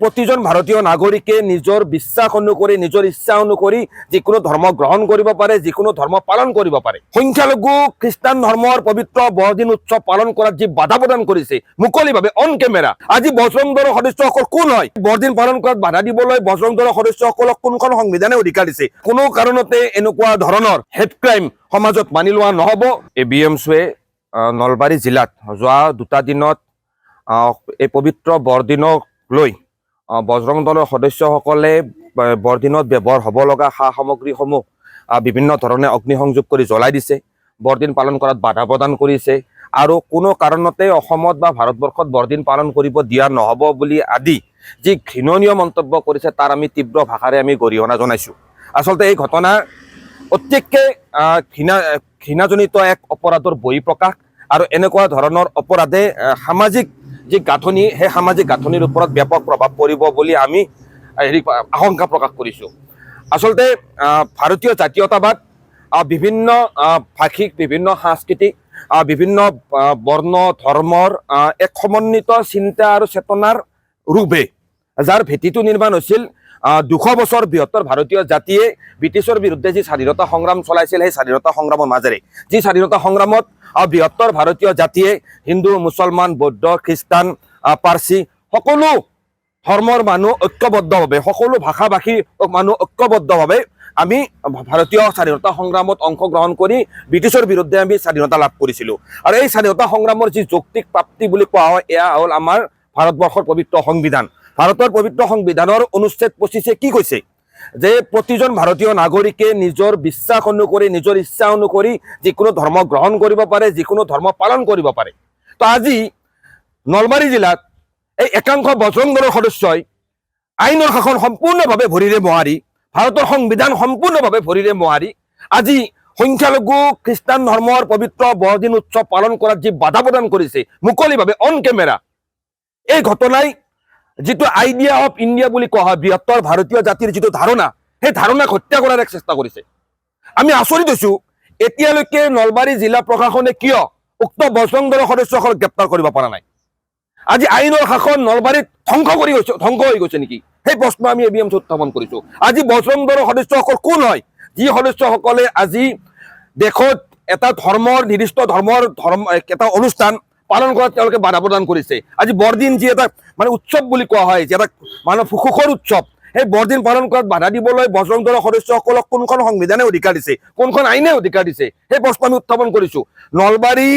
প্ৰতিজন ভাৰতীয় নাগৰিকে নিজৰ বিশ্বাস অনুসৰি নিজৰ ইচ্ছা অনুসৰি যিকোনো ধৰ্ম গ্ৰহণ কৰিব পাৰে, যিকোনো ধৰ্ম পালন কৰিব পাৰে। সংখ্যালঘু খ্ৰীষ্টান ধৰ্মৰ পবিত্ৰ বৰদিন উৎসৱ পালন কৰাত যি বাধা প্ৰদান কৰিছে মুকলিভাৱে অন কেমেৰা, আজি বজৰং দলৰ সদস্যসকল কোন হয়? বৰদিন পালন কৰাত বাধা দিবলৈ বজৰং দলৰ সদস্যসকলক কোনখন সংবিধানে অধিকাৰ দিছে? কোনো কাৰণতে এনেকুৱা ধৰণৰ হেড ক্ৰাইম সমাজত মানি লোৱা নহ'ব। ABMCয়ে নলবাৰী জিলাত যোৱা 2টা দিনত এই পবিত্ৰ বৰদিনক লৈ বজৰং দলৰ সদস্যসকলে বৰদিনত ব্যৱহাৰ হ'ব লগা সা সামগ্ৰীসমূহ বিভিন্ন ধৰণে অগ্নিসংযোগ কৰি জ্বলাই দিছে, বৰদিন পালন কৰাত বাধা প্ৰদান কৰিছে আৰু কোনো কাৰণতে অসমত বা ভাৰতবৰ্ষত বৰদিন পালন কৰিব দিয়া নহ'ব বুলি আদি যি ঘৃণনীয় মন্তব্য কৰিছে তাৰ আমি তীব্ৰ ভাষাৰে আমি গৰিহণা জনাইছোঁ। আচলতে এই ঘটনা অতিকে ঘৃণাজনিত এক অপৰাধৰ বহিঃপ্ৰকাশ আৰু এনেকুৱা ধৰণৰ অপৰাধে সামাজিক যি গাঁথনি সেই সামাজিক গাঁথনিৰ ওপৰত ব্যাপক প্ৰভাৱ পৰিব বুলি আমি আশংকা প্ৰকাশ কৰিছোঁ। আচলতে ভাৰতীয় জাতীয়তাবাদ বিভিন্ন ভাষিক, বিভিন্ন সাংস্কৃতিক, বিভিন্ন বৰ্ণ ধৰ্মৰ এক সমন্বিত চিন্তা আৰু চেতনাৰ ৰূপে, যাৰ ভেটিটো নিৰ্মাণ হৈছিল 200 বছৰ বৃহত্তৰ ভাৰতীয় জাতিয়ে ব্ৰিটিছৰ বিৰুদ্ধে যি স্বাধীনতা সংগ্ৰাম চলাইছিল সেই স্বাধীনতা সংগ্ৰামৰ মাজেৰে, যি স্বাধীনতা সংগ্ৰামত বৃহত্তৰ ভাৰতীয় জাতিয়ে হিন্দু, মুছলমান, বৌদ্ধ, খ্ৰীষ্টান, পাৰ্চী সকলো ধৰ্মৰ মানুহ ঐক্যবদ্ধভাৱে, সকলো ভাষা ভাষীৰ মানুহ ঐক্যবদ্ধভাৱে আমি ভাৰতীয় স্বাধীনতা সংগ্ৰামত অংশগ্ৰহণ কৰি ব্ৰিটিছৰ বিৰুদ্ধে আমি স্বাধীনতা লাভ কৰিছিলোঁ। আৰু এই স্বাধীনতা সংগ্ৰামৰ যি যৌক্তিক প্ৰাপ্তি বুলি কোৱা হয় এয়া হ'ল আমাৰ ভাৰতবৰ্ষৰ পবিত্ৰ সংবিধান। ভাৰতৰ পবিত্ৰ সংবিধানৰ অনুচ্ছেদ 25 কি কৈছে? যে প্ৰতিজন ভাৰতীয় নাগৰিকে নিজৰ বিশ্বাস অনুসৰি, নিজৰ ইচ্ছা অনুসৰি যিকোনো ধৰ্ম গ্ৰহণ কৰিব পাৰে, যিকোনো ধৰ্ম পালন কৰিব পাৰে। তো আজি নলবাৰী জিলাত এই একাংশ বজৰং দলৰ সদস্যই আইনৰ শাসন সম্পূৰ্ণভাৱে ভৰিৰে মোহাৰি, ভাৰতৰ সংবিধান সম্পূৰ্ণভাৱে ভৰিৰে মোহাৰি আজি সংখ্যালঘু খ্ৰীষ্টান ধৰ্মৰ পবিত্ৰ বৰদিন উৎসৱ পালন কৰাত যি বাধা প্ৰদান কৰিছে মুকলিভাৱে অন কেমেৰা, এই ঘটনাই যিটো আইডিয়া অফ ইণ্ডিয়া বুলি কোৱা হয়, বৃহত্তৰ ভাৰতীয় জাতিৰ যিটো ধাৰণা, সেই ধাৰণাক হত্যা কৰাৰ এক চেষ্টা কৰিছে। আমি আচৰিত হৈছোঁ এতিয়ালৈকে নলবাৰী জিলা প্ৰশাসনে কিয় উক্ত বজৰং দলৰ সদস্যসকলক গ্ৰেপ্তাৰ কৰিব পৰা নাই। আজি আইনৰ শাসন নলবাৰীত ধ্বংস হৈ গৈছে নেকি? সেই প্ৰশ্ন আমি ABMC উত্থাপন কৰিছোঁ। আজি বজৰং দলৰ সদস্যসকল কোন হয়? যি সদস্যসকলে আজি দেশত এটা ধৰ্মৰ, নিৰ্দিষ্ট ধৰ্মৰ এটা অনুষ্ঠান পালন কৰাত তেওঁলোকে বাধা প্ৰদান কৰিছে। আজি বৰদিন যি এটা মানে উৎসৱ বুলি কোৱা হয়, যি এটা মানৱ সুখৰ উৎসৱ, সেই বৰদিন পালন কৰাত বাধা দিবলৈ বজৰং দলৰ সদস্যসকলক কোনখন সংবিধানে অধিকাৰ দিছে, কোনখন আইনে অধিকাৰ দিছে, সেই প্ৰশ্ন আমি উত্থাপন কৰিছোঁ। নলবাৰী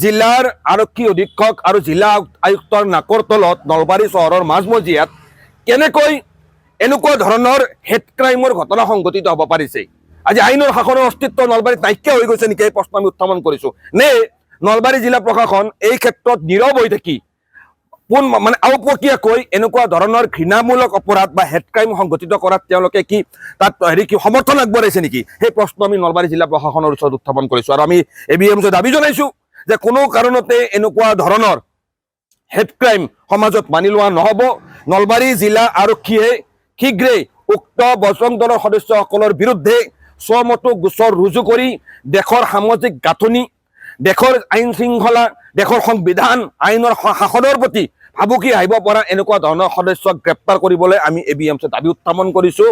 জিলাৰ আৰক্ষী অধীক্ষক আৰু জিলা আয়ুক্তৰ নাকৰ তলত নলবাৰী চহৰৰ মাজমজিয়াত কেনেকৈ এনেকুৱা ধৰণৰ হেড ক্ৰাইমৰ ঘটনা সংঘটিত হ'ব পাৰিছে? আজি আইনৰ শাসনৰ অস্তিত্ব নলবাৰীত নাইকিয়া হৈ গৈছে নেকি? এই প্ৰশ্ন আমি উত্থাপন কৰিছোঁ। নে নলবাৰী জিলা প্ৰশাসন এই ক্ষেত্ৰত নীৰৱ হৈ থাকি মানে আওপকীয়াকৈ এনেকুৱা ধৰণৰ ঘৃণামূলক অপৰাধ বা হেড ক্ৰাইম সংঘটিত কৰাত তেওঁলোকে কি তাত সমৰ্থন আগবঢ়াইছে নেকি? সেই প্ৰশ্ন আমি নলবাৰী জিলা প্ৰশাসনৰ ওচৰত উত্থাপন কৰিছোঁ। আৰু আমি ABMC দাবী জনাইছোঁ যে কোনো কাৰণতে এনেকুৱা ধৰণৰ হেড ক্ৰাইম সমাজত মানি লোৱা নহ'ব। নলবাৰী জিলা আৰক্ষীয়ে শীঘ্ৰেই উক্ত বজৰং দলৰ সদস্যসকলৰ বিৰুদ্ধে স্বমতো গোচৰ ৰুজু কৰি দেশৰ সামাজিক গাঁথনি, দেশৰ আইন শৃংখলা, দেশৰ সংবিধান, আইনৰ শাসনৰ প্ৰতি ভাবুকি আহিব পৰা এনেকুৱা ধৰণৰ সদস্যক গ্ৰেপ্তাৰ কৰিবলৈ আমি ABMC দাবী উত্থাপন কৰিছোঁ।